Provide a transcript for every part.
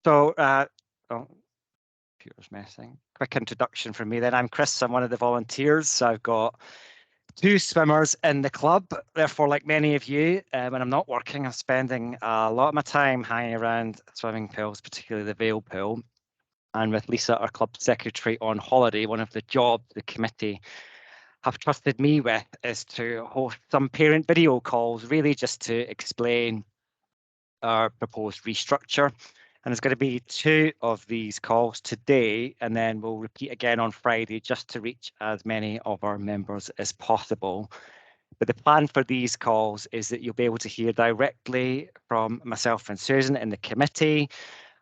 So, oh, computer's messing. Quick introduction from me then. I'm Chris, I'm one of the volunteers. I've got 2 swimmers in the club. Therefore, like many of you, when I'm not working, I'm spending a lot of my time hanging around swimming pools, particularly the Vale pool. And with Lisa, our club secretary, on holiday, one of the jobs the committee have trusted me with is to host some parent video calls, really just to explain our proposed restructure. And there's going to be 2 of these calls today, and then we'll repeat again on Friday just to reach as many of our members as possible. But the plan for these calls is that you'll be able to hear directly from myself and Susan in the committee,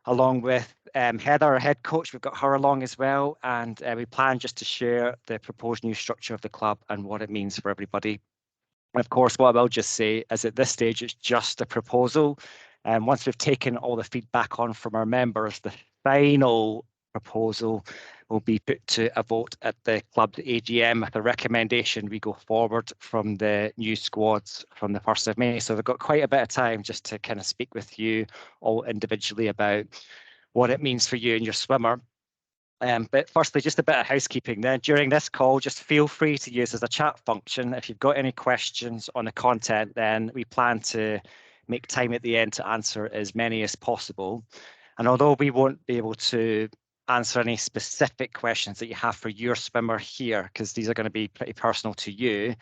along with Heather, our head coach. We've got her along as well, and we plan just to share the proposed new structure of the club and what it means for everybody. And of course, what I will just say is at this stage, it's just a proposal. And once we've taken all the feedback on from our members, the final proposal will be put to a vote at the club's AGM with a recommendation we go forward from the new squads from the 1st of May. So we've got quite a bit of time just to kind of speak with you all individually about what it means for you and your swimmer. But firstly, just a bit of housekeeping then. During this call, just feel free to use as a chat function. If you've got any questions on the content, then we plan to make time at the end to answer as many as possible. And although we won't be able to answer any specific questions that you have for your swimmer here, because these are going to be pretty personal to you,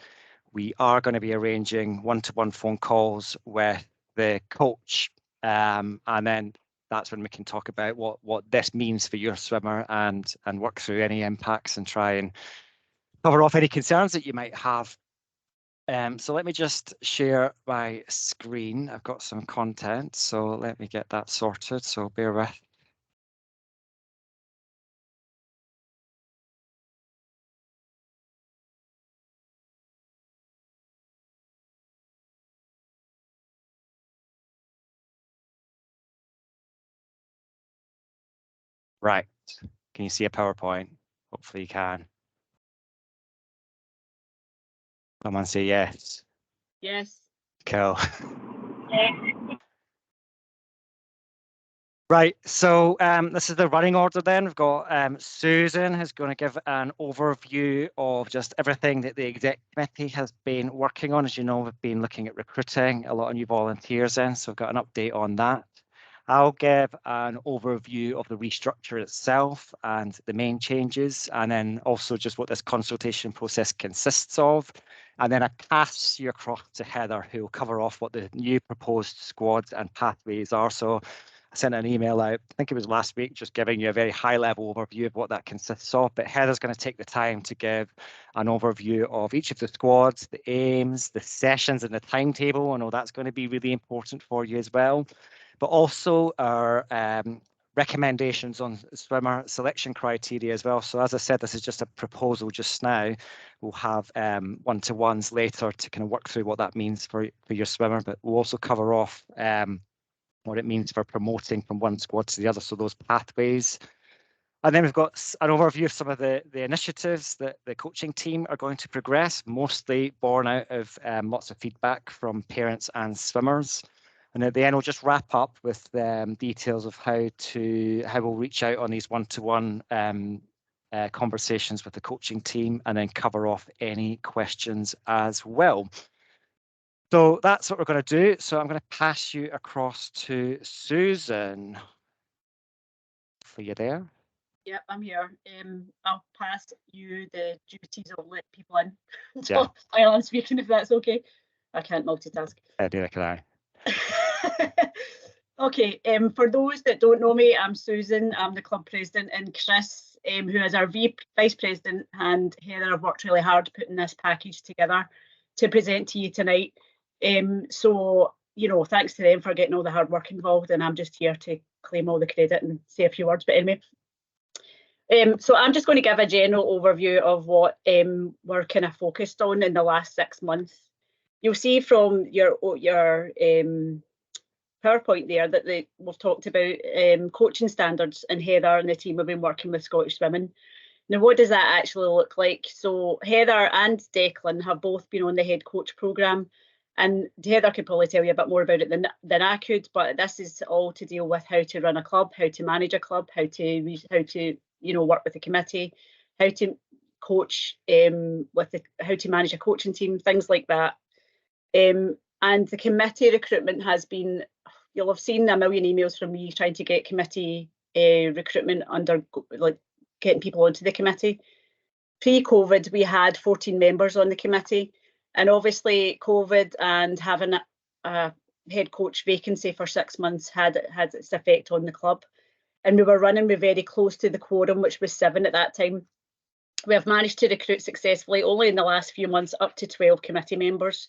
we are going to be arranging one-to-one phone calls with the coach. And then that's when we can talk about what this means for your swimmer and work through any impacts and try and cover off any concerns that you might have. So let me just share my screen. I've got some content, so let me get that sorted. So bear with. Right. Can you see a PowerPoint? Hopefully you can. Come on, say yes. Yes. Cool. Right, so this is the running order then. We've got Susan who's going to give an overview of just everything that the exec committee has been working on. As you know, we've been looking at recruiting a lot of new volunteers in, so we've got an update on that. I'll give an overview of the restructure itself and the main changes, and then also just what this consultation process consists of. And then I pass you across to Heather, who will cover off what the new proposed squads and pathways are. So I sent an email out, I think it was last week, just giving you a very high-level overview of what that consists of. But Heather's going to take the time to give an overview of each of the squads, the aims, the sessions and the timetable. I know that's going to be really important for you as well. But also our recommendations on swimmer selection criteria as well. So as I said, this is just a proposal just now. We'll have one-to-ones later to kind of work through what that means for your swimmer, but we'll also cover off what it means for promoting from one squad to the other, so those pathways. And then we've got an overview of some of the initiatives that the coaching team are going to progress, mostly born out of lots of feedback from parents and swimmers. And at the end, we'll just wrap up with details of how we'll reach out on these one-to-one conversations with the coaching team, and then cover off any questions as well. So that's what we're going to do. So I'm going to pass you across to Susan. For you there. Yep, I'm here. I'll pass you the duties of let people in. Yeah. While I'm speaking, if that's okay. I can't multitask. Neither can I. Okay, for those that don't know me, I'm Susan. I'm the club president, and Chris, who is our vice president, and Heather have worked really hard putting this package together to present to you tonight. So, you know, thanks to them for getting all the hard work involved, and I'm just here to claim all the credit and say a few words. But anyway, so I'm just going to give a general overview of what we're kind of focused on in the last 6 months. You'll see from your PowerPoint there that we've talked about coaching standards, and Heather and the team have been working with Scottish Swimming. Now, what does that actually look like? So Heather and Declan have both been on the head coach programme, And Heather could probably tell you a bit more about it than I could, but this is all to deal with how to run a club, how to manage a club, how to work with the committee, how to coach how to manage a coaching team, things like that. And the committee recruitment has been, you'll have seen a million emails from me trying to get committee recruitment under, like getting people onto the committee. Pre-COVID, we had 14 members on the committee, and obviously COVID and having a head coach vacancy for 6 months had its effect on the club. And we were running very close to the quorum, which was 7 at that time. We have managed to recruit successfully only in the last few months up to 12 committee members.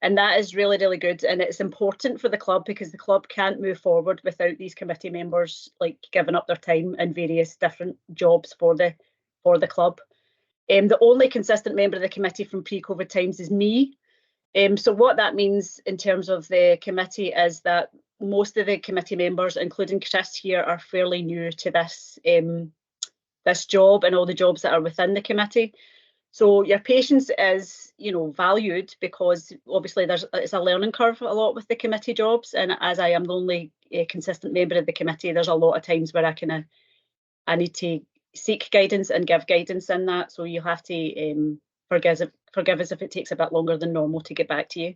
And that is really, really good. And it's important for the club because the club can't move forward without these committee members like giving up their time in various different jobs for the club. The only consistent member of the committee from pre-COVID times is me. So what that means in terms of the committee is that most of the committee members, including Chris here, are fairly new to this this job and all the jobs that are within the committee. So your patience is, valued, because obviously it's a learning curve a lot with the committee jobs. And as I am the only consistent member of the committee, there's a lot of times where I need to seek guidance and give guidance in that. So you have to forgive us if it takes a bit longer than normal to get back to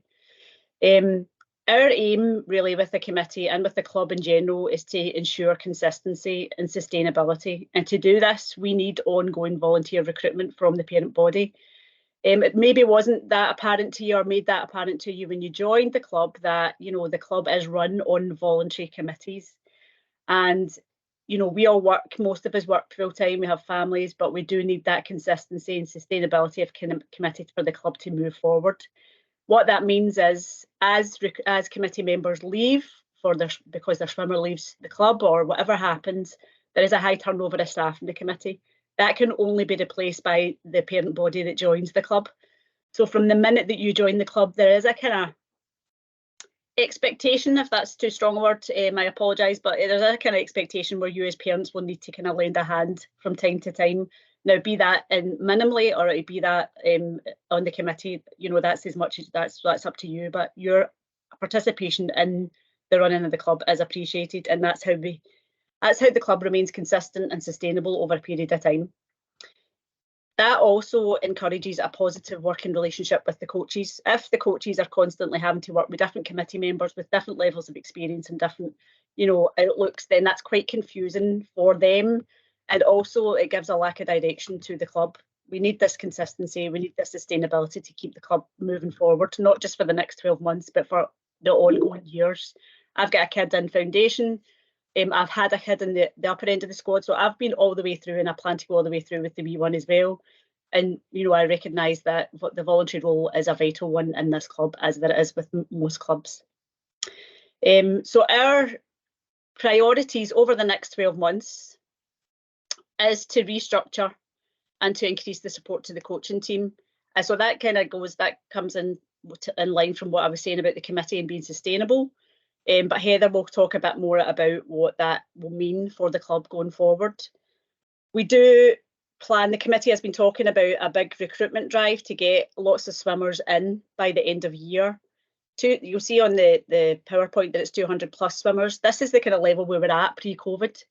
you. Our aim really with the committee and with the club in general is to ensure consistency and sustainability. And to do this, we need ongoing volunteer recruitment from the parent body. It maybe wasn't that apparent to you or made that apparent to you when you joined the club that, the club is run on voluntary committees. And, we all work, most of us work full time, we have families, but we do need that consistency and sustainability of committed for the club to move forward. What that means is, as committee members leave because their swimmer leaves the club or whatever happens, there is a high turnover of staff in the committee. That can only be replaced by the parent body that joins the club. So from the minute that you join the club, there is a kind of expectation, if that's too strong a word, I apologise, but there's a kind of expectation where you as parents will need to kind of lend a hand from time to time. Now, be that in minimally or be that on the committee, that's as much as that's up to you. But your participation in the running of the club is appreciated, and that's how the club remains consistent and sustainable over a period of time. That also encourages a positive working relationship with the coaches. If the coaches are constantly having to work with different committee members with different levels of experience and different, outlooks, then that's quite confusing for them. And also it gives a lack of direction to the club. We need this consistency, we need this sustainability to keep the club moving forward, not just for the next 12 months, but for the ongoing years. I've got a kid in foundation. I've had a kid in the upper end of the squad, so I've been all the way through and I plan to go all the way through with the wee one as well. And, I recognise that the voluntary role is a vital one in this club, as there is with most clubs. So our priorities over the next 12 months is to restructure and to increase the support to the coaching team. So that comes in line from what I was saying about the committee and being sustainable. But Heather will talk a bit more about what that will mean for the club going forward. We do plan, the committee has been talking about a big recruitment drive to get lots of swimmers in by the end of year. You'll see on the PowerPoint that it's 200 plus swimmers. This is the kind of level we were at pre-COVID.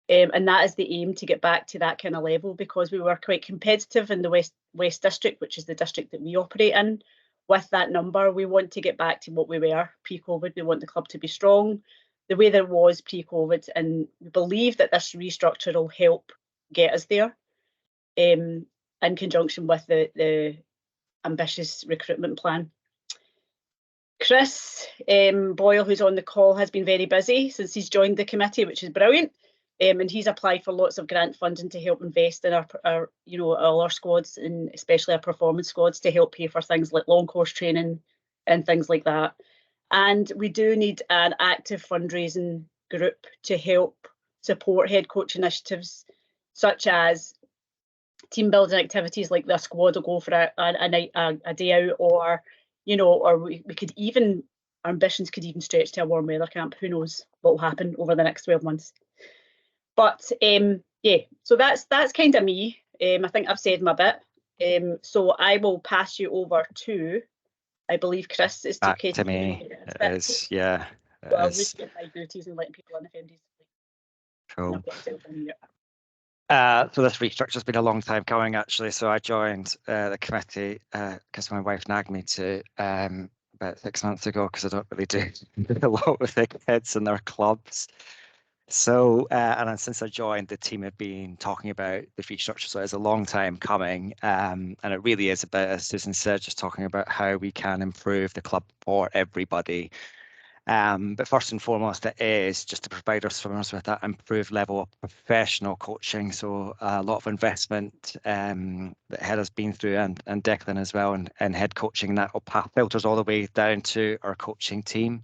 And that is the aim, to get back to that kind of level, because we were quite competitive in the West District, which is the district that we operate in. With that number, we want to get back to what we were pre-COVID. We want the club to be strong the way there was pre-COVID, and we believe that this restructure will help get us there in conjunction with the ambitious recruitment plan. Chris Boyle, who's on the call, has been very busy since he's joined the committee, which is brilliant. And he's applied for lots of grant funding to help invest in our all our squads, and especially our performance squads, to help pay for things like long course training and things like that. And we do need an active fundraising group to help support head coach initiatives, such as team building activities like the squad will go for a day out, or or we could even, our ambitions could even stretch to a warm weather camp. Who knows what will happen over the next 12 months. But yeah, so that's kind of me. I think I've said my bit. So I will pass you over to I believe Chris is Back taking to me. It is, yeah. So I'll It is. just get my duties and letting people on if anybody's and Cool. I've got myself on mute. So this restructure's been a long time coming, actually. So I joined the committee because my wife nagged me to about 6 months ago, because I don't really do a lot with the kids and their clubs. So, and then since I joined, the team have been talking about the restructure. So it's a long time coming. And it really is about, as Susan said, just talking about how we can improve the club for everybody. But first and foremost, it is just to provide our swimmers with that improved level of professional coaching. So a lot of investment that Heather's been through, and Declan as well, and head coaching, that will filters all the way down to our coaching team,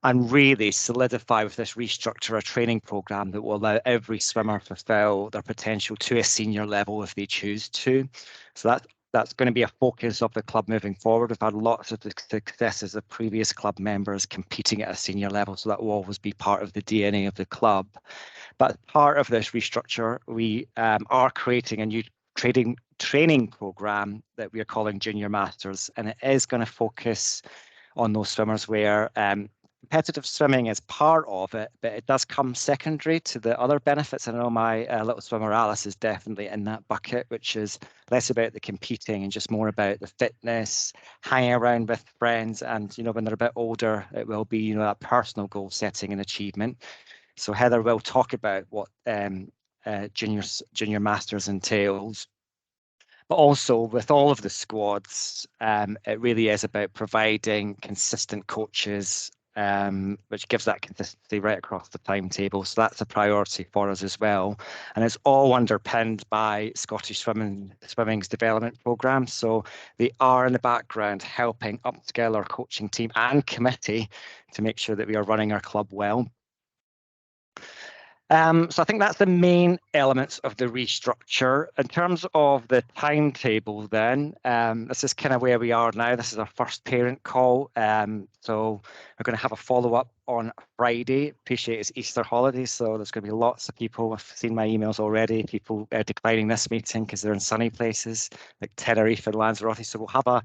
and really solidify with this restructure a training program that will allow every swimmer to fulfill their potential to a senior level if they choose to. So that's going to be a focus of the club moving forward. We've had lots of successes of previous club members competing at a senior level, so that will always be part of the DNA of the club. But part of this restructure, we are creating a new training program that we are calling Junior Masters, and it is going to focus on those swimmers where competitive swimming is part of it, but it does come secondary to the other benefits. I know my little swimmer Alice is definitely in that bucket, which is less about the competing and just more about the fitness, hanging around with friends, and when they're a bit older, it will be that personal goal setting and achievement. So Heather will talk about what junior masters entails. But also with all of the squads, it really is about providing consistent coaches, which gives that consistency right across the timetable. So that's a priority for us as well. And it's all underpinned by Scottish Swimming's development programme. So they are in the background helping upscale our coaching team and committee to make sure that we are running our club well. So I think that's the main elements of the restructure. In terms of the timetable then, this is kind of where we are now. This is our first parent call. So we're going to have a follow-up on Friday. Appreciate it's Easter holidays, so there's going to be lots of people. I've seen my emails already, people declining this meeting because they're in sunny places like Tenerife and Lanzarote. So we'll have a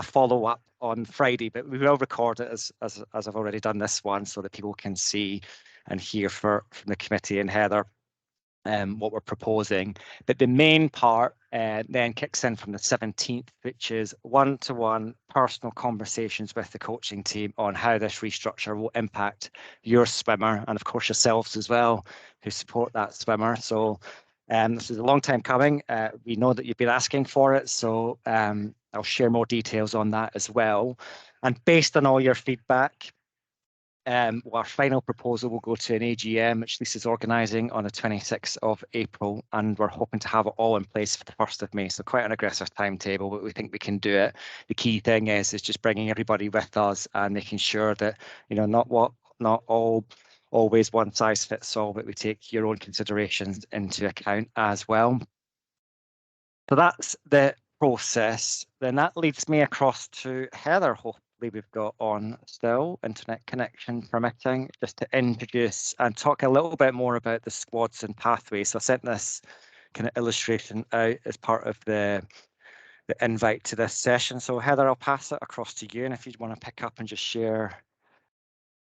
follow-up on Friday, but we will record it as I've already done this one so that people can see and hear from the committee and Heather what we're proposing. But the main part then kicks in from the 17th, which is one-to-one personal conversations with the coaching team on how this restructure will impact your swimmer, and of course yourselves as well, who support that swimmer. So this is a long time coming. We know that you've been asking for it, so I'll share more details on that as well. And based on all your feedback, our final proposal will go to an AGM, which this is organising on the 26th of April, and we're hoping to have it all in place for the 1st of May. So quite an aggressive timetable, but we think we can do it. The key thing is just bringing everybody with us and making sure that not always one size fits all, but we take your own considerations into account as well. So that's the process. Then that leads me across to Heather. Hopefully we've got on still, internet connection permitting, just to introduce and talk a little bit more about the squads and pathways. So I sent this kind of illustration out as part of the invite to this session. So Heather, I'll pass it across to you, and if you want to pick up and just share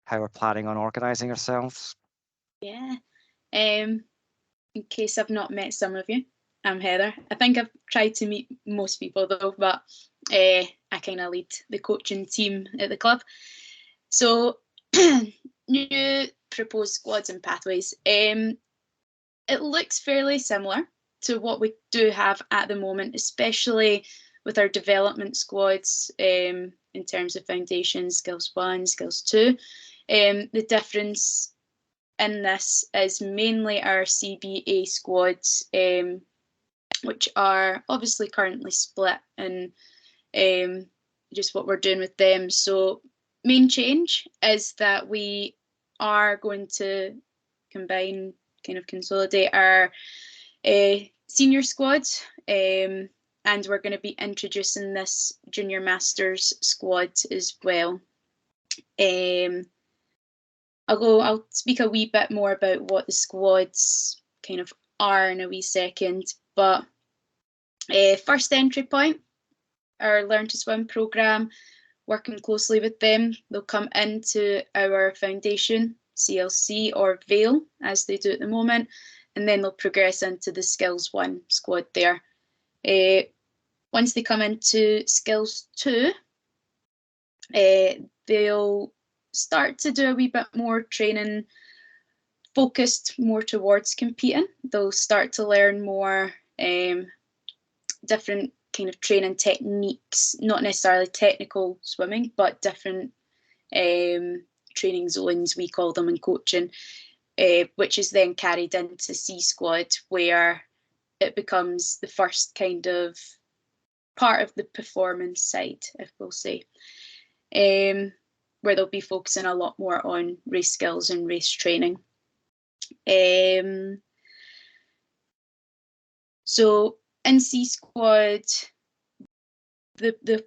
how we're planning on organising ourselves. Yeah. In case I've not met some of you, I'm Heather. I think I've tried to meet most people though, but I kind of lead the coaching team at the club. So new proposed squads and pathways. It looks fairly similar to what we do have at the moment, especially with our development squads in terms of foundation, skills 1, skills 2. The difference in this is mainly our CBA squads, which are obviously currently split, and just what we're doing with them. So main change is that we are going to combine, kind of consolidate our senior squads, and we're going to be introducing this junior masters squad as well. I'll speak a wee bit more about what the squads kind of are in a wee second, but first entry point, our Learn to Swim programme, working closely with them. They'll come into our foundation, CLC or Vail, as they do at the moment, and then they'll progress into the Skills 1 squad there. Once they come into Skills 2, they'll start to do a wee bit more training focused more towards competing. They'll start to learn more different kind of training techniques, not necessarily technical swimming, but different training zones, we call them in coaching, which is then carried into C squad, where it becomes the first kind of part of the performance side, if we'll say, where they'll be focusing a lot more on race skills and race training. So in C squad, the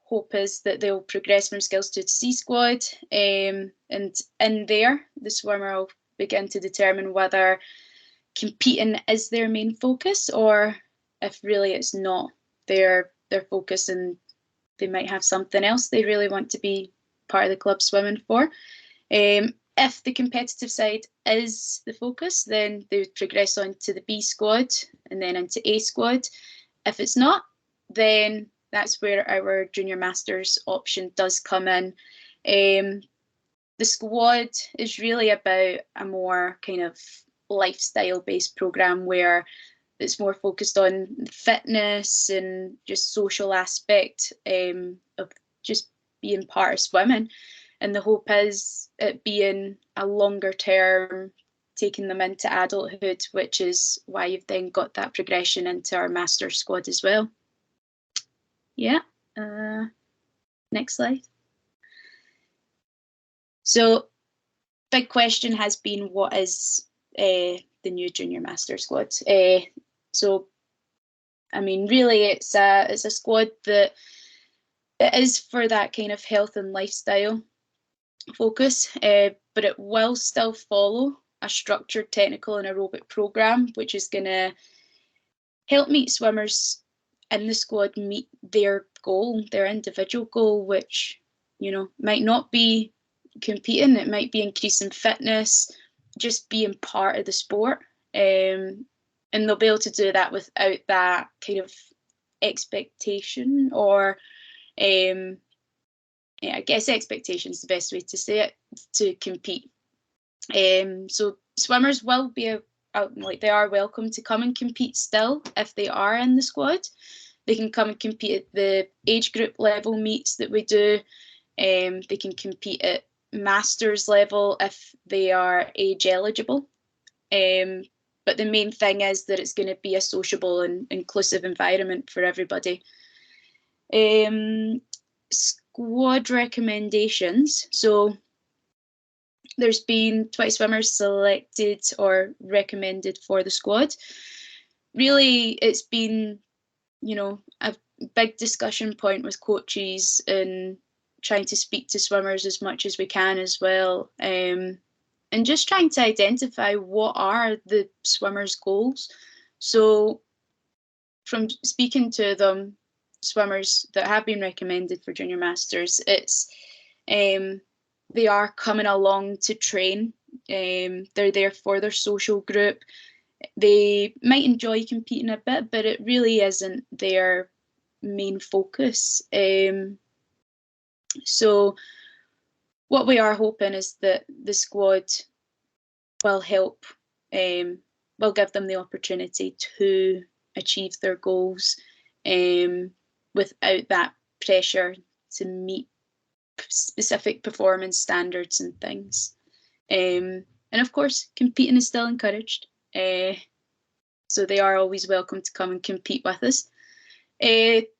hope is that they'll progress from skills to C squad, and in there the swimmer will begin to determine whether competing is their main focus, or if really it's not their focus and they might have something else they really want to be part of the club swimming for. If the competitive side is the focus, then they would progress on to the B squad and then into A squad. If it's not, then that's where our Junior Masters option does come in. The squad is really about a more kind of lifestyle-based programme where it's more focused on fitness and just social aspect of just being part of swimming. And the hope is it being a longer term, taking them into adulthood, which is why you've then got that progression into our master squad as well. Yeah, next slide. So big question has been, what is the new Junior Master squad? So, I mean, really it's a squad that it is for that kind of health and lifestyle focus, but it will still follow a structured technical and aerobic programme, which is going to help meet swimmers in the squad meet their goal, their individual goal, which, you know, might not be competing, it might be increasing fitness, just being part of the sport, and they'll be able to do that without that kind of expectation, or yeah, I guess expectation is the best way to say it, to compete. So swimmers will be like, they are welcome to come and compete still if they are in the squad. They can come and compete at the age group level meets that we do. They can compete at masters level if they are age eligible. But the main thing is that it's going to be a sociable and inclusive environment for everybody. Squad recommendations. So there's been 20 swimmers selected or recommended for the squad. Really, it's been, you know, a big discussion point with coaches and trying to speak to swimmers as much as we can as well, and just trying to identify what are the swimmers' goals. So from speaking to them, swimmers that have been recommended for Junior Masters, it's they are coming along to train. They're there for their social group. They might enjoy competing a bit, but it really isn't their main focus. So what we are hoping is that the squad will help, will give them the opportunity to achieve their goals without that pressure to meet specific performance standards and things. And of course, competing is still encouraged. So they are always welcome to come and compete with us.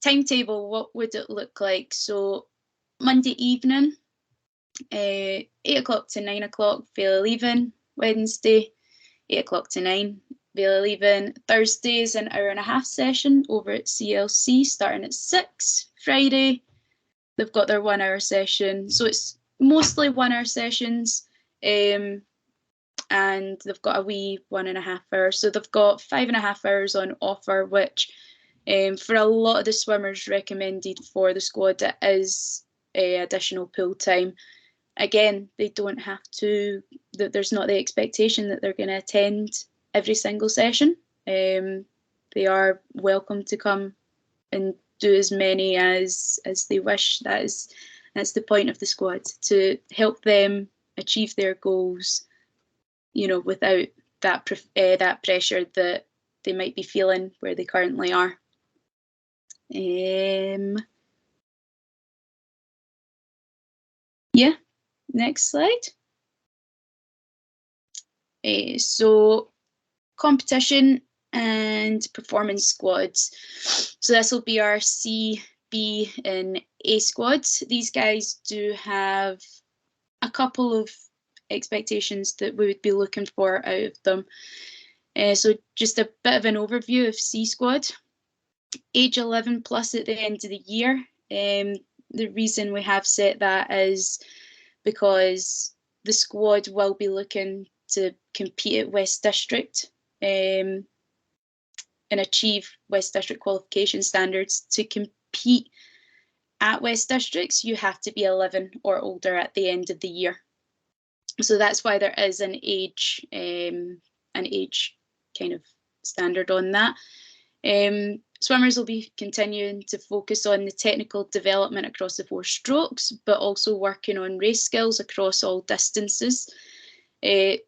Timetable, what would it look like? So Monday evening, 8 o'clock to 9 o'clock, Vale 11. Wednesday, 8 o'clock to 9, Vale 11. Thursday is an hour-and-a-half session over at CLC, starting at 6. Friday, they've got their 1 hour session. So it's mostly 1 hour sessions, and they've got a wee 1.5 hours. So they've got 5.5 hours on offer, which For a lot of the swimmers recommended for the squad, it is additional pool time. Again, they don't have to, there's not the expectation that they're going to attend every single session. They are welcome to come and do as many as they wish. That's the point of the squad, to help them achieve their goals, you know, without that pressure that they might be feeling where they currently are. Yeah, next slide. So competition and performance squads. So this will be our C, B and A squads. These guys do have a couple of expectations that we would be looking for out of them. So just a bit of an overview of C squad. Age 11 plus at the end of the year. The reason we have set that is because the squad will be looking to compete at West District and achieve West District qualification standards. To compete at West Districts, you have to be 11 or older at the end of the year. So that's why there is an age kind of standard on that. Swimmers will be continuing to focus on the technical development across the 4 strokes, but also working on race skills across all distances.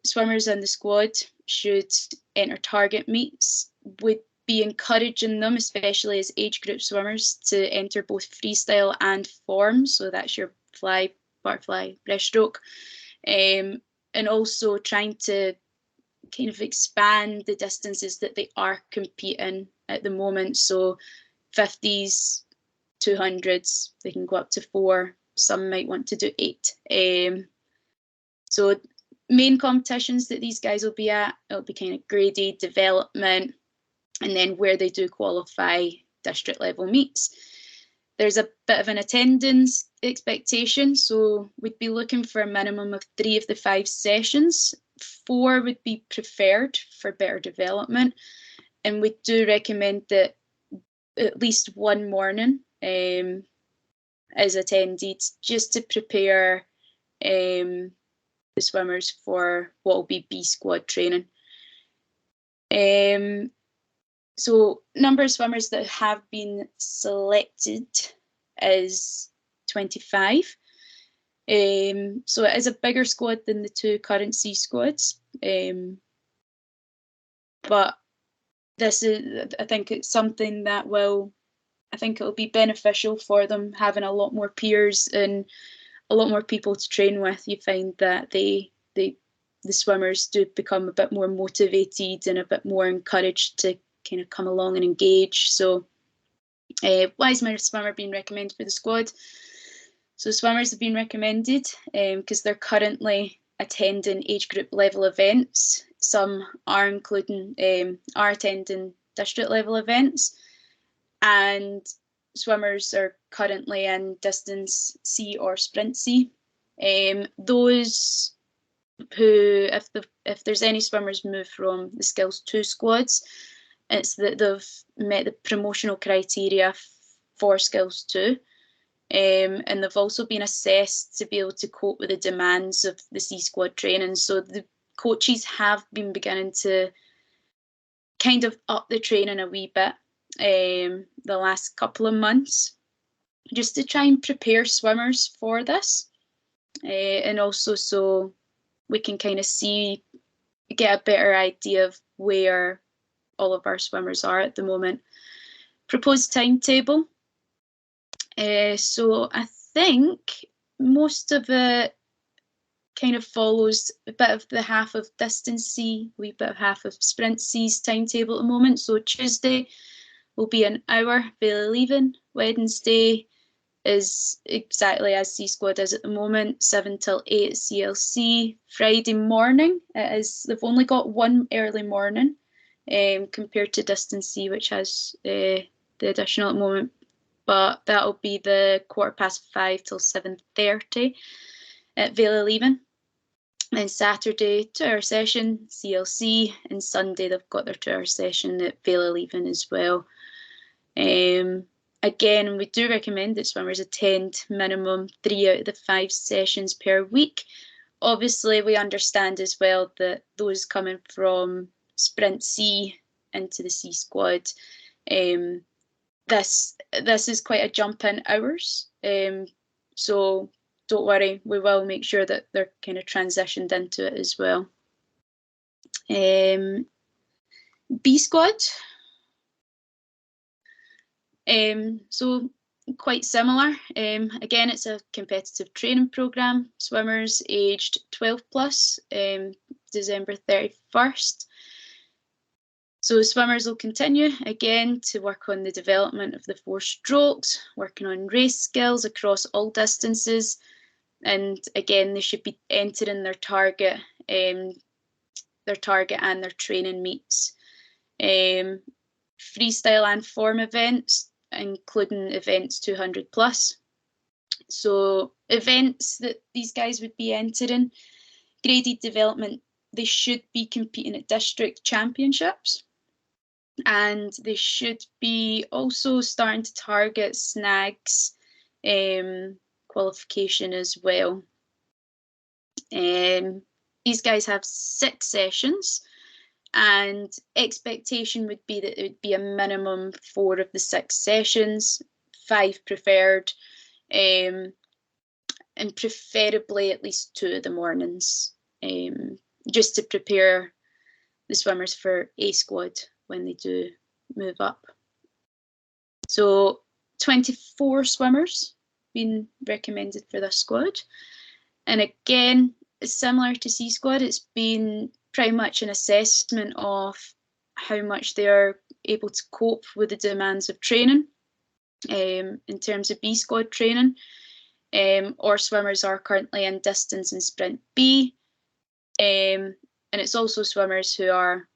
Swimmers in the squad should enter target meets. Would be encouraging them, especially as age group swimmers, to enter both freestyle and form. So that's your fly, butterfly, breaststroke. And also trying to kind of expand the distances that they are competing at the moment. So 50s, 200s, they can go up to 4. Some might want to do 8. So main competitions that these guys will be at, it'll be kind of grade A development, and then where they do qualify, district level meets. There's a bit of an attendance expectation, so we'd be looking for a minimum of 3 of the 5 sessions. 4 would be preferred for better development, and we do recommend that at least one morning is attended, just to prepare the swimmers for what will be B squad training. So number of swimmers that have been selected is 25. So it is a bigger squad than the 2 current C squads. But this is, I think it's something that it'll be beneficial for them, having a lot more peers and a lot more people to train with. You find that the swimmers do become a bit more motivated and a bit more encouraged to kind of come along and engage. So why is my swimmer being recommended for the squad? So swimmers have been recommended because they're currently attending age group level events. Some are attending district level events, and swimmers are currently in distance C or sprint C. Those who, if there's any swimmers moved from the skills 2 squads, it's that they've met the promotional criteria for skills 2, and they've also been assessed to be able to cope with the demands of the C squad training. So the coaches have been beginning to kind of up the training a wee bit the last couple of months, just to try and prepare swimmers for this, and also so we can kind of get a better idea of where all of our swimmers are at the moment. Proposed timetable. So I think most of it kind of follows a bit of the half of distance C, a wee bit of half of sprint C's timetable at the moment. So Tuesday will be an hour Vela leaving. Wednesday is exactly as C squad is at the moment, 7 till 8 CLC. Friday morning, they've only got 1 early morning compared to distance C, which has the additional at the moment, but that'll be the 5:15 till 7:30 at Vela leaving. And Saturday 2-hour session CLC, and Sunday they've got their 2-hour session at Vela leaving as well. Again, we do recommend that swimmers attend minimum 3 out of the 5 sessions per week. Obviously, we understand as well that those coming from Sprint C into the C squad, this is quite a jump in hours. So don't worry, we will make sure that they're kind of transitioned into it as well. B squad. So quite similar. Again, it's a competitive training programme. Swimmers aged 12 plus, December 31st. So swimmers will continue again to work on the development of the 4 strokes, working on race skills across all distances. And again, they should be entering their target and their training meets. Freestyle and form events, including events 200 plus. So events that these guys would be entering, graded development, they should be competing at district championships, and they should be also starting to target snags qualification as well. These guys have 6 sessions, and expectation would be that it would be a minimum 4 of the 6 sessions, 5 preferred, and preferably at least 2 of the mornings, just to prepare the swimmers for A squad when they do move up. So 24 swimmers been recommended for this squad. And again, similar to C squad, it's been pretty much an assessment of how much they are able to cope with the demands of training. In terms of B squad training, our swimmers are currently in distance and sprint B, and it's also swimmers who are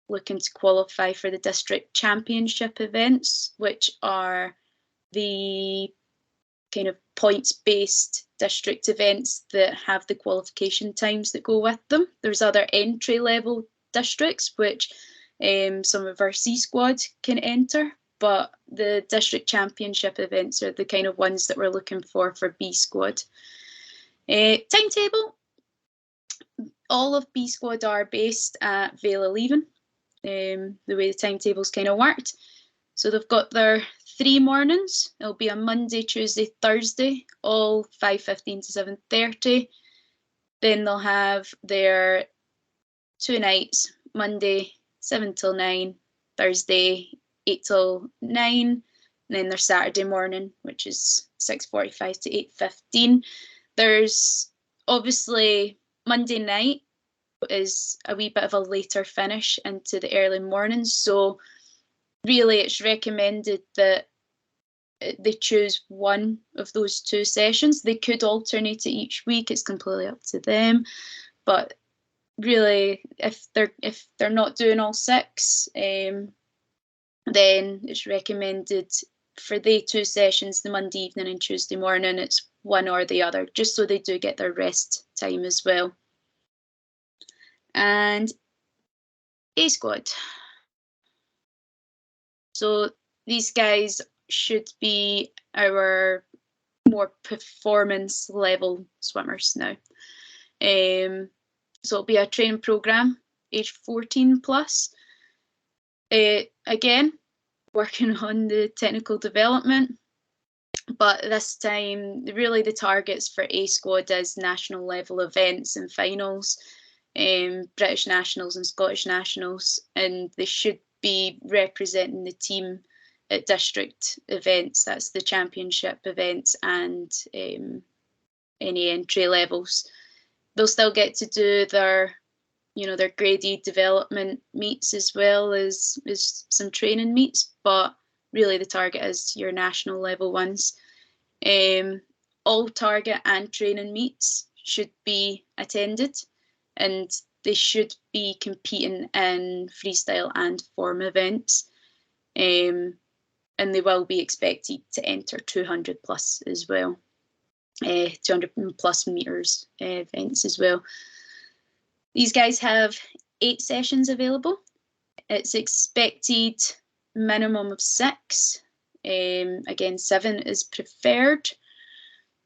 looking to qualify for the district championship events, which are the kind of points-based district events that have the qualification times that go with them. There's other entry-level districts which some of our C squad can enter, but the district championship events are the kind of ones that we're looking for B squad. Timetable, all of B squad are based at Vale 11, the way the timetable's kind of worked. So they've got their 3 mornings. It'll be a Monday, Tuesday, Thursday, all 5:15 to 7:30. Then they'll have their 2 nights, Monday 7 till 9, Thursday 8 till 9, and then their Saturday morning, which is 6:45 to 8:15. There's obviously Monday night is a wee bit of a later finish into the early mornings, so really it's recommended that they choose one of those 2 sessions. They could alternate it each week, it's completely up to them, but really if they're not doing all 6, then it's recommended for the 2 sessions, the Monday evening and Tuesday morning, it's one or the other, just so they do get their rest time as well. And A squad. So these guys should be our more performance level swimmers now. So it'll be a training programme, age 14 plus. Again, working on the technical development, but this time really the targets for A squad is national level events and finals, British nationals and Scottish nationals, and they should be representing the team at district events. That's the championship events and any entry levels. They'll still get to do their graded development meets as well as some training meets, but really the target is your national level ones. All target and training meets should be attended, and they should be competing in freestyle and form events, and they will be expected to enter 200 plus as well, 200 plus meters events as well. These guys have 8 sessions available. It's expected minimum of 6. Again, 7 is preferred.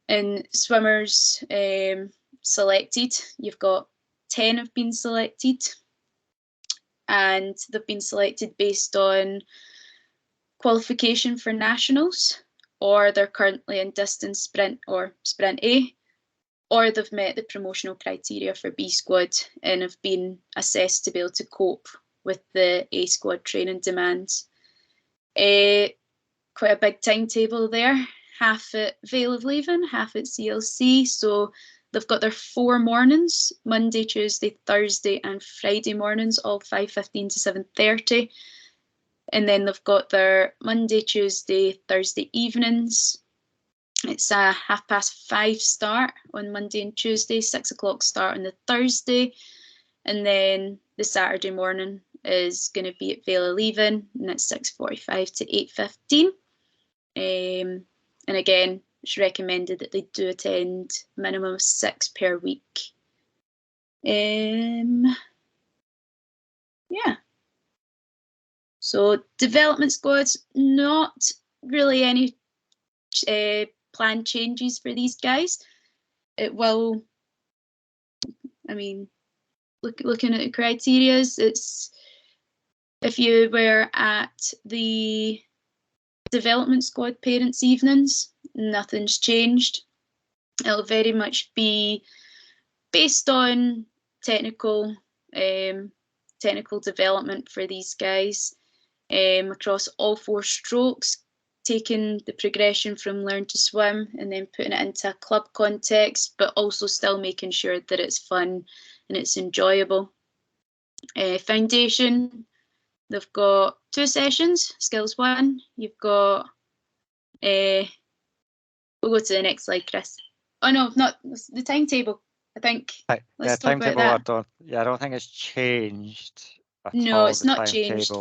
And swimmers selected, you've got 10 have been selected, and they've been selected based on qualification for nationals, or they're currently in distance sprint or sprint A, or they've met the promotional criteria for B squad and have been assessed to be able to cope with the A squad training demands. Quite a big timetable there, half at Vale of Leven, half at CLC, so they've got their 4 mornings, Monday, Tuesday, Thursday and Friday mornings, all 5:15 to 7:30. And then they've got their Monday, Tuesday, Thursday evenings. It's a 5:30 start on Monday and Tuesday, 6 o'clock start on the Thursday. And then the Saturday morning is going to be at Vale of Leven, and it's 6:45 to 8:15. And again, it's recommended that they do attend a minimum of 6 per week. Yeah. So development squads, not really any planned changes for these guys. It will, I mean, looking at the criteria, it's if you were at the development squad parents' evenings, nothing's changed. It'll very much be based on technical development for these guys across all 4 strokes, taking the progression from learn to swim and then putting it into a club context, but also still making sure that it's fun and it's enjoyable. Foundation, they've got 2 sessions, skills 1. You've got, we'll go to the next slide, Chris. Oh no, not the timetable. I think. Let's talk about that. I don't think it's changed at No, all. it's not changed.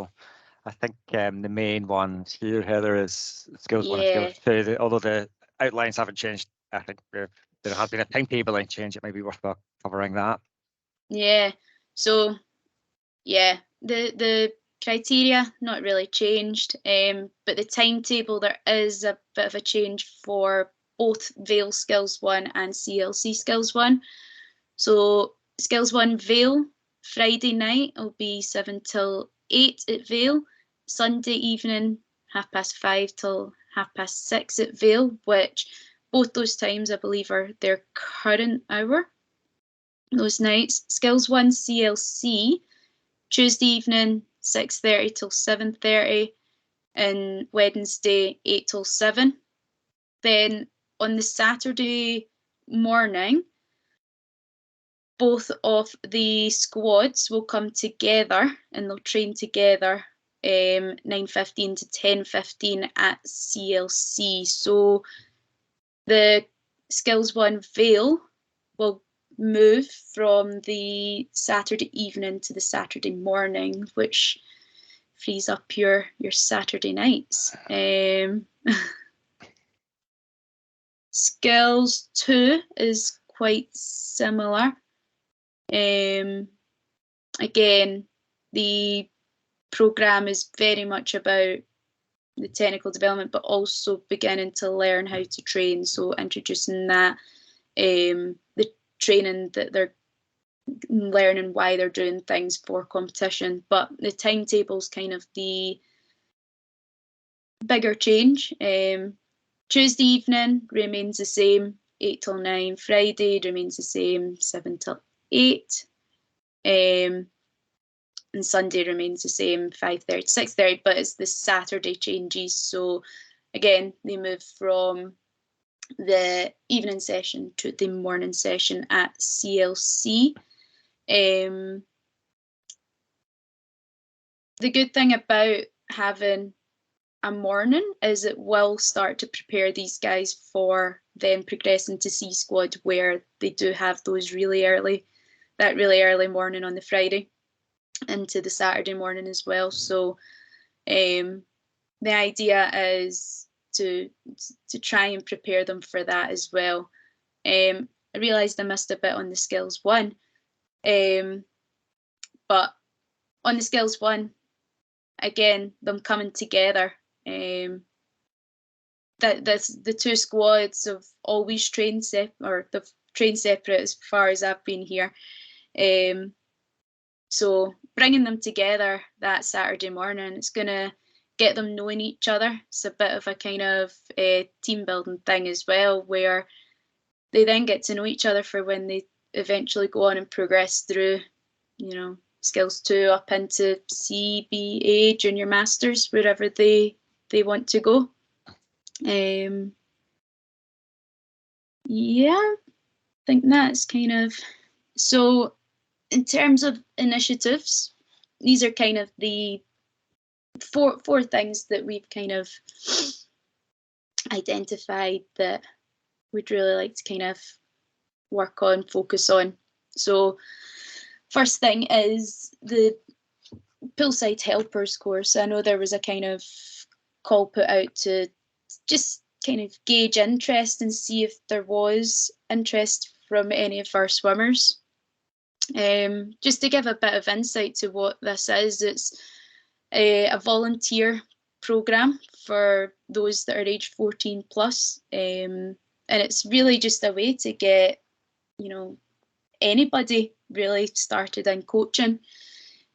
I think the main ones here, Heather, is skills 1 and Yeah. skills 2. Although the outlines haven't changed, I think there has been a timetabling change. It might be worthwhile covering that. Yeah. So, yeah, the criteria not really changed, but the timetable, there is a bit of a change for both Vale Skills 1 and CLC Skills 1. So Skills 1 Vale, Friday night will be 7 till 8 at Vale. Sunday evening, 5:30 till 6:30 at Vale, which both those times I believe are their current hour. Those nights. Skills 1 CLC, Tuesday evening, 6:30 till 7:30, and Wednesday 8 till 7. Then on the Saturday morning, both of the squads will come together and they'll train together 9:15 to 10:15 at CLC. So the Skills 1 Vale will move from the Saturday evening to the Saturday morning, which frees up your Saturday nights. Skills 2 is quite similar. Again, the programme is very much about the technical development, but also beginning to learn how to train. So introducing that, the training that they're learning, why they're doing things for competition. But the timetable's kind of the bigger change. Tuesday evening remains the same, 8 till 9. Friday remains the same, 7 till 8. And Sunday remains the same, 5:30 to 6:30, but it's the Saturday changes. So again, they move from the evening session to the morning session at CLC. The good thing about having a morning is it will start to prepare these guys for then progressing to C squad, where they do have those really early morning on the Friday into the Saturday morning as well. So the idea is to try and prepare them for that as well. I realised I missed a bit on the Skills 1, but on the Skills 1, again, them coming together. The two squads have always trained they've trained separate as far as I've been here. So bringing them together that Saturday morning, it's going to get them knowing each other. It's a bit of a kind of team building thing as well, where they then get to know each other for when they eventually go on and progress through, you know, Skills 2 up into CBA, Junior Masters, wherever they want to go. Yeah, I think that's kind of... So in terms of initiatives, these are kind of the four things that we've kind of identified that we'd really like to kind of work on, focus on. So first thing is the Poolside Helpers course. I know there was a kind of call put out to just kind of gauge interest and see if there was interest from any of our swimmers. Just to give a bit of insight to what this is, it's a volunteer programme for those that are aged 14 plus, and it's really just a way to get, you know, anybody really started in coaching.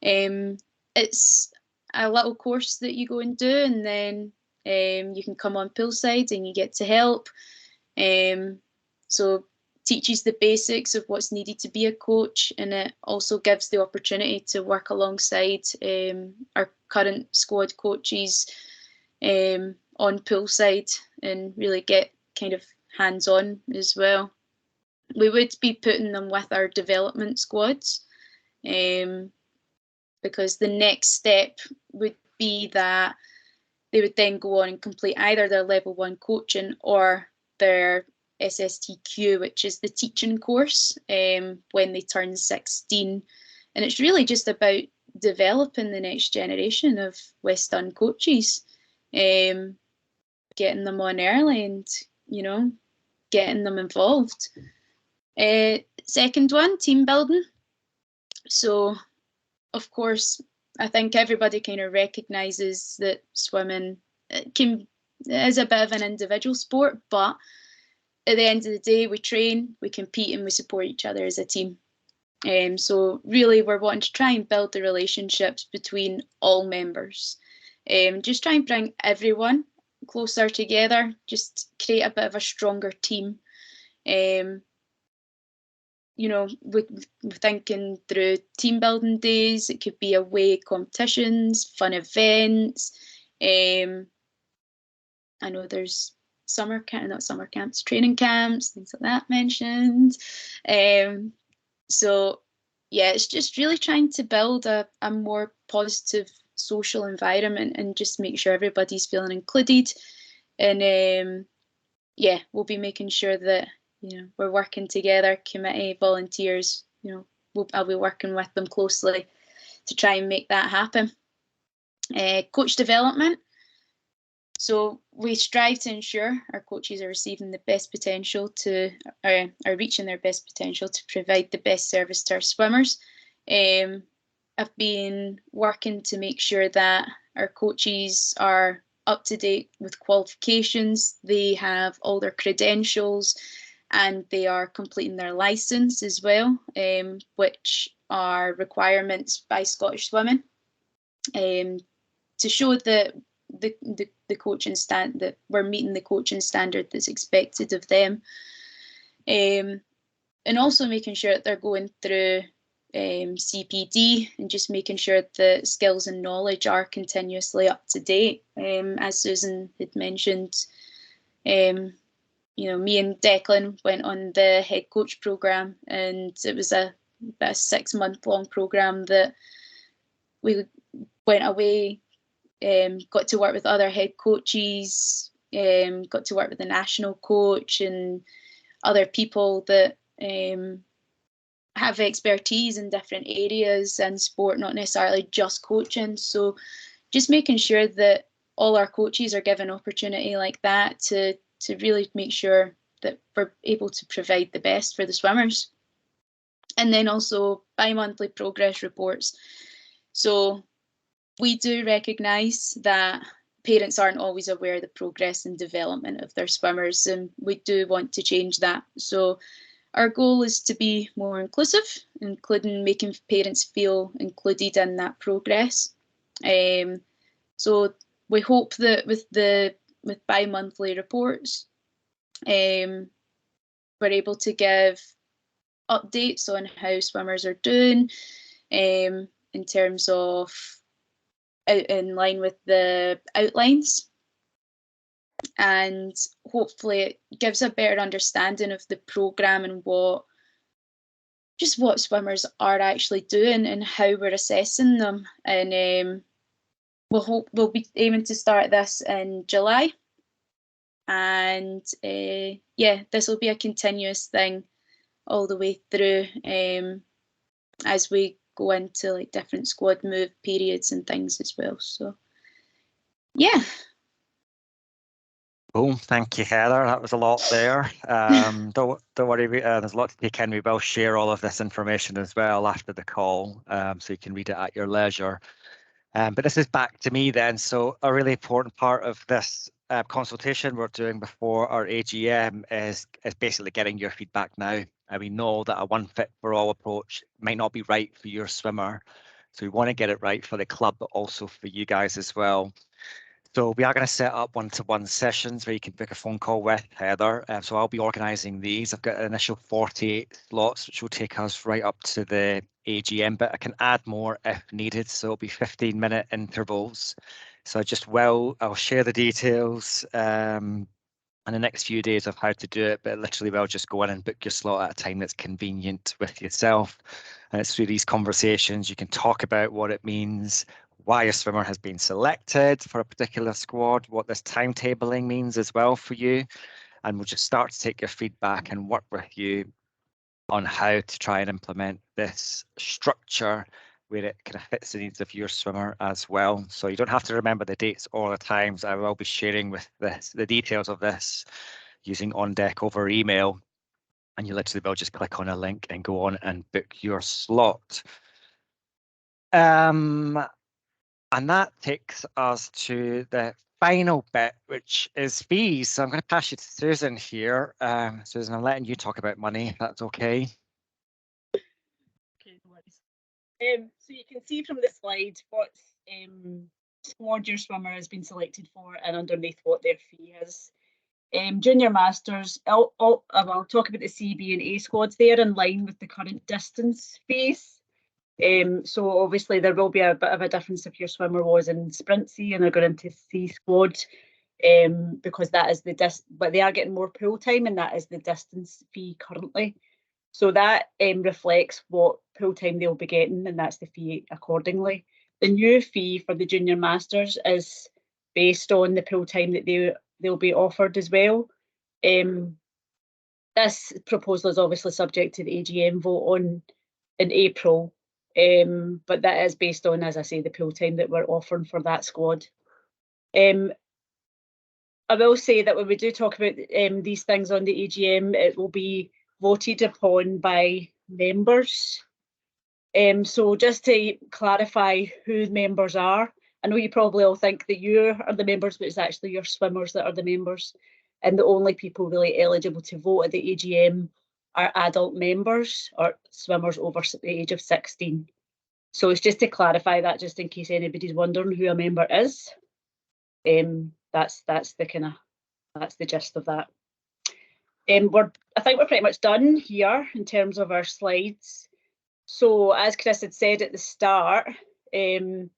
It's a little course that you go and do, and then you can come on Poolside and you get to help. So teaches the basics of what's needed to be a coach, and it also gives the opportunity to work alongside our current squad coaches on Poolside and really get kind of hands-on as well. We would be putting them with our development squads, because the next step would be that they would then go on and complete either their level 1 coaching or their SSTQ, which is the teaching course, when they turn 16. And it's really just about developing the next generation of West Dun coaches, getting them on early and, you know, getting them involved. Second one, team building. So, of course, I think everybody kind of recognises that swimming is a bit of an individual sport, but at the end of the day, we train, we compete, and we support each other as a team. So really, we're wanting to try and build the relationships between all members. Just try and bring everyone closer together, just create a bit of a stronger team. You know, we're thinking through team building days. It could be away competitions, fun events. I know there's training camps, things like that mentioned. So yeah, it's just really trying to build a more positive social environment and just make sure everybody's feeling included. And yeah, we'll be making sure that, you know, we're working together, committee, volunteers, you know, I'll be working with them closely to try and make that happen. Coach development. So we strive to ensure our coaches are receiving the best potential are reaching their best potential to provide the best service to our swimmers. I've been working to make sure that our coaches are up to date with qualifications, they have all their credentials, and they are completing their licence as well, which are requirements by Scottish Swimming, to show that the coaching that we're meeting the coaching standard that's expected of them, and also making sure that they're going through CPD and just making sure that skills and knowledge are continuously up to date. As Susan had mentioned, you know, me and Declan went on the head coach programme, and it was about a 6-month-long programme that we went away, got to work with other head coaches, got to work with the national coach and other people that have expertise in different areas in sport, not necessarily just coaching. So just making sure that all our coaches are given opportunity like that to really make sure that we're able to provide the best for the swimmers. And then also bi-monthly progress reports. So we do recognise that parents aren't always aware of the progress and development of their swimmers, and we do want to change that. So our goal is to be more inclusive, including making parents feel included in that progress. So we hope that with bi-monthly reports, we're able to give updates on how swimmers are doing, in terms of in line with the outlines, and hopefully it gives a better understanding of the programme and what swimmers are actually doing and how we're assessing them. And we'll be aiming to start this in July, and yeah, this will be a continuous thing all the way through, as we go into like different squad move periods and things as well. So yeah. Cool, thank you, Heather. That was a lot there. Don't worry, there's a lot to take in. We will share all of this information as well after the call, so you can read it at your leisure. But this is back to me then. So a really important part of this consultation we're doing before our AGM is basically getting your feedback now. And we know that a one fit for all approach might not be right for your swimmer. So we want to get it right for the club, but also for you guys as well. So we are going to set up one-to-one sessions where you can book a phone call with Heather. So I'll be organising these. I've got an initial 48 slots, which will take us right up to the AGM, but I can add more if needed. So it'll be 15-minute intervals. So I'll share the details in the next few days of how to do it, but literally we'll just go in and book your slot at a time that's convenient with yourself. And it's through these conversations you can talk about what it means, why a swimmer has been selected for a particular squad, what this timetabling means as well for you. And we'll just start to take your feedback and work with you on how to try and implement this structure where it kind of fits the needs of your swimmer as well. So you don't have to remember the dates or the times. I will be sharing with the details of this using On Deck over email. And you literally will just click on a link and go on and book your slot. And that takes us to the final bit, which is fees. So I'm going to pass you to Susan here. Susan, I'm letting you talk about money, if that's okay. Okay, no worries. So you can see from the slide what squad your swimmer has been selected for and underneath what their fee is. Junior Masters, I'll talk about the CB and A squads. They're in line with the current distance fees. So obviously there will be a bit of a difference if your swimmer was in Sprint C and they're going into C squad, because that is but they are getting more pool time and that is the distance fee currently. So that reflects what pool time they'll be getting, and that's the fee accordingly. The new fee for the Junior Masters is based on the pool time that they'll be offered as well. This proposal is obviously subject to the AGM vote in April. But that is based on, as I say, the pool time that we're offering for that squad. I will say that when we do talk about these things on the AGM, it will be voted upon by members. So just to clarify who members are, I know you probably all think that you are the members, but it's actually your swimmers that are the members. And the only people really eligible to vote at the AGM are adult members or swimmers over the age of 16. So it's just to clarify that, just in case anybody's wondering who a member is. That's the gist of that. I think we're pretty much done here in terms of our slides. So as Chris had said at the start, there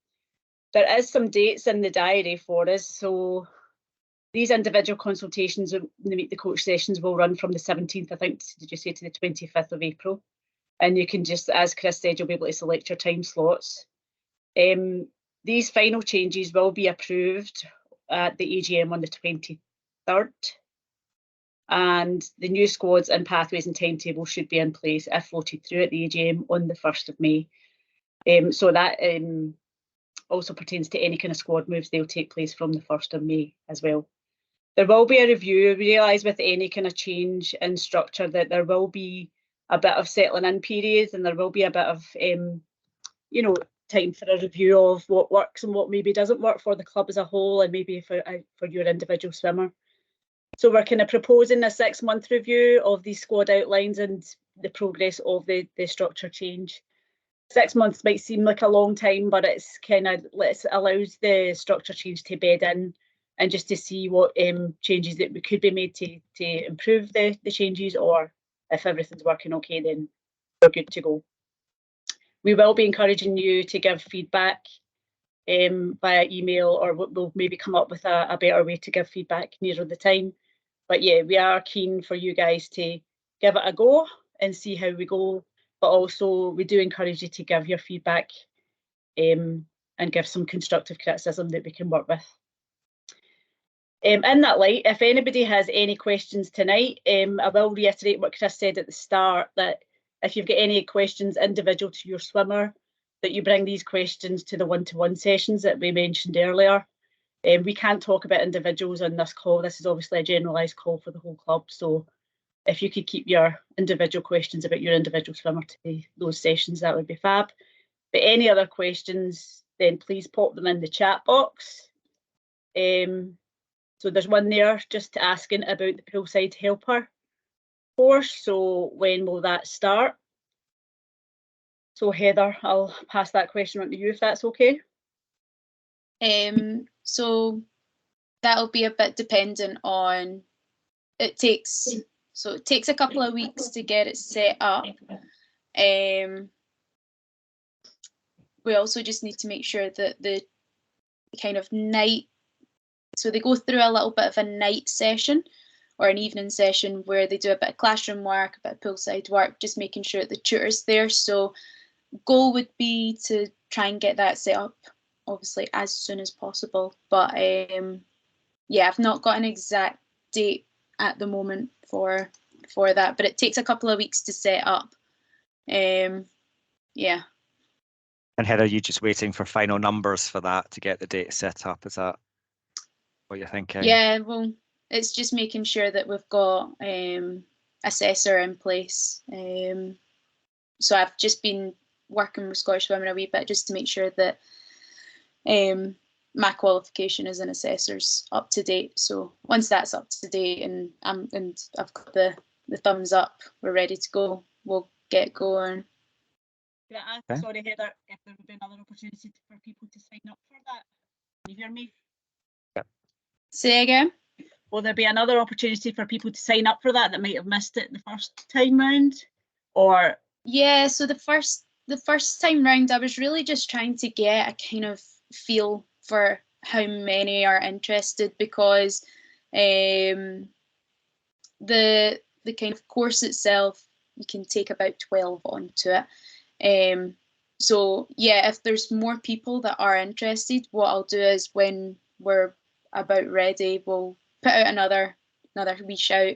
is some dates in the diary for us. So these individual consultations and the Meet the Coach sessions will run from the 17th, I think, did you say, to the 25th of April? And you can just, as Chris said, you'll be able to select your time slots. These final changes will be approved at the AGM on the 23rd. And the new squads and pathways and timetable should be in place if voted through at the AGM on the 1st of May. So that also pertains to any kind of squad moves. They'll take place from the 1st of May as well. There will be a review. We realise with any kind of change in structure that there will be a bit of settling in periods, and there will be a bit of, time for a review of what works and what maybe doesn't work for the club as a whole, and maybe for your individual swimmer. So we're kind of proposing a 6-month review of these squad outlines and the progress of the structure change. 6 months might seem like a long time, but it's kind of allows the structure change to bed in, and just to see what changes that we could be made to improve the changes, or if everything's working okay, then we're good to go. We will be encouraging you to give feedback via email, or we'll maybe come up with a better way to give feedback nearer the time. But yeah, we are keen for you guys to give it a go and see how we go. But also, we do encourage you to give your feedback and give some constructive criticism that we can work with. In that light, if anybody has any questions tonight, I will reiterate what Chris said at the start, that if you've got any questions individual to your swimmer, that you bring these questions to the one-to-one sessions that we mentioned earlier. We can't talk about individuals on this call. This is obviously a generalised call for the whole club. So if you could keep your individual questions about your individual swimmer to those sessions, that would be fab. But any other questions, then please pop them in the chat box. So there's one there just asking about the poolside helper course. So when will that start? So Heather, I'll pass that question on to you if that's okay. So that'll be a bit dependent on, it takes a couple of weeks to get it set up. We also just need to make sure that the kind of night, so they go through a little bit of a night session or an evening session where they do a bit of classroom work, a bit of poolside work, just making sure that the tutor's there. So goal would be to try and get that set up obviously as soon as possible. But yeah, I've not got an exact date at the moment for that, but it takes a couple of weeks to set up. Yeah. And Heather, are you just waiting for final numbers for that to get the date set up? Is that what you're thinking? Yeah, well, it's just making sure that we've got assessor in place. So I've just been working with Scottish Women a wee bit just to make sure that my qualification as an assessor's up to date. So once that's up to date and I've got the thumbs up, we're ready to go. We'll get going. Can I ask, okay, sorry Heather, if there would be another opportunity for people to sign up for that? Can you hear me? Yep. Say again? Will there be another opportunity for people to sign up for that might have missed it the first time round? Or yeah, so the first time round I was really just trying to get a kind of feel for how many are interested, because the kind of course itself, you can take about 12 onto it. So yeah, if there's more people that are interested, what I'll do is when we're about ready, we'll put out another wee shout,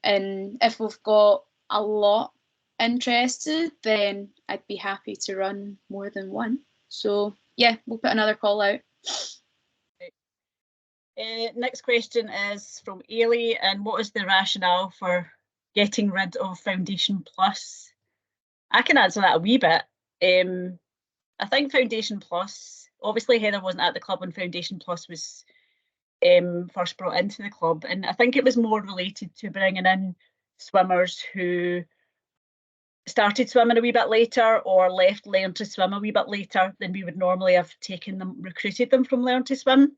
and if we've got a lot interested, then I'd be happy to run more than one. So yeah, we'll put another call out. Next question is from Ailey, and what is the rationale for getting rid of Foundation Plus? I can answer that a wee bit. I think Foundation Plus, obviously Heather wasn't at the club when Foundation Plus was first brought into the club, and I think it was more related to bringing in swimmers who started swimming a wee bit later or left Learn to Swim a wee bit later than we would normally have recruited them from Learn to Swim.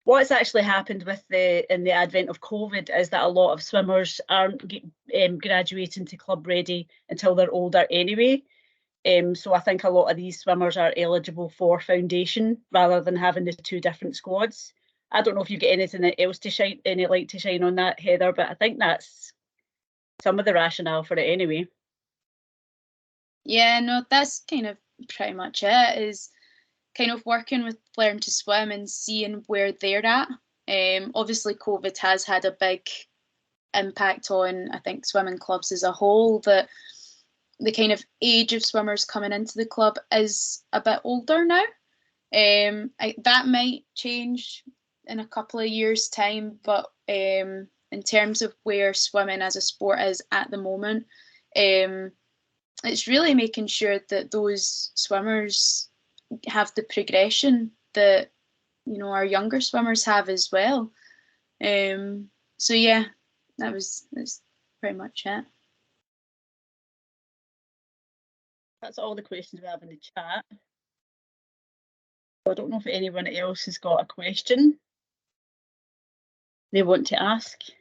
What's actually happened in the advent of COVID is that a lot of swimmers aren't graduating to club ready until they're older anyway. So I think a lot of these swimmers are eligible for Foundation rather than having the two different squads. I don't know if you get anything else to shine, any light to shine on that, Heather, but I think that's some of the rationale for it anyway. Yeah, no, that's kind of pretty much it, is kind of working with Learn to Swim and seeing where they're at. Obviously COVID has had a big impact on, I think, swimming clubs as a whole, that the kind of age of swimmers coming into the club is a bit older now. That might change in a couple of years' time, but in terms of where swimming as a sport is at the moment, it's really making sure that those swimmers have the progression that, you know, our younger swimmers have as well. So yeah, that's pretty much it. That's all the questions we have in the chat. I don't know if anyone else has got a question they want to ask. I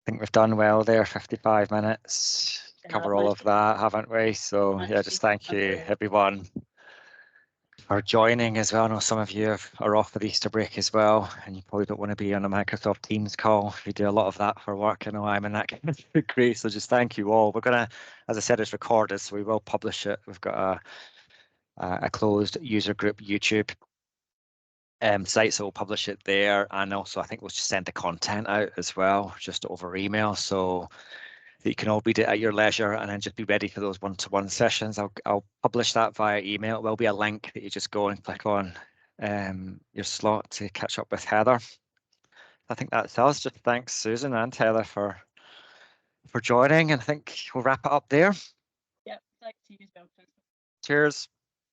think we've done well there, 55 minutes. Cover all of that, haven't we? So yeah, just thank you everyone for joining as well. I know some of you are off for the Easter break as well, and you probably don't want to be on a Microsoft Teams call. We do a lot of that for work. I know I'm in that kind of degree, so just thank you all. We're gonna, as I said, it's recorded, so we will publish it. We've got a closed user group YouTube site, so we'll publish it there, and also I think we'll just send the content out as well, just over email, so that you can all read it at your leisure and then just be ready for those one-to-one sessions. I'll publish that via email. It will be a link that you just go and click on your slot to catch up with Heather. I think that's us. Just thanks Susan and Heather for joining, and I think we'll wrap it up there. Yep, thanks to you as well. Cheers.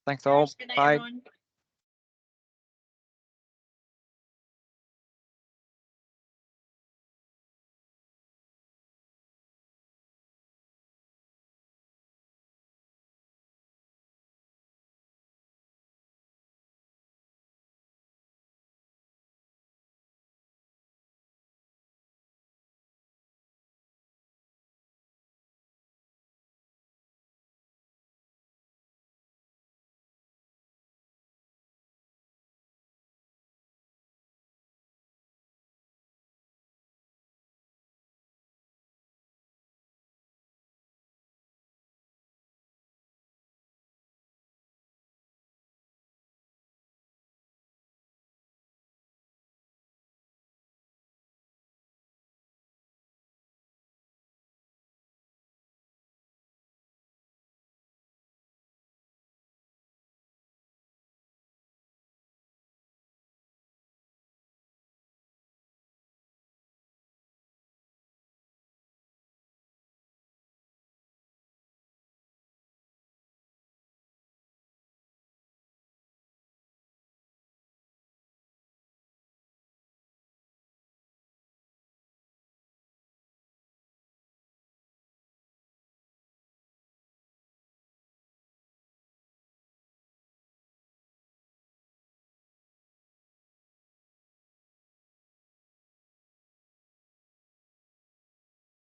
Thanks all. Good night, Bye. everyone.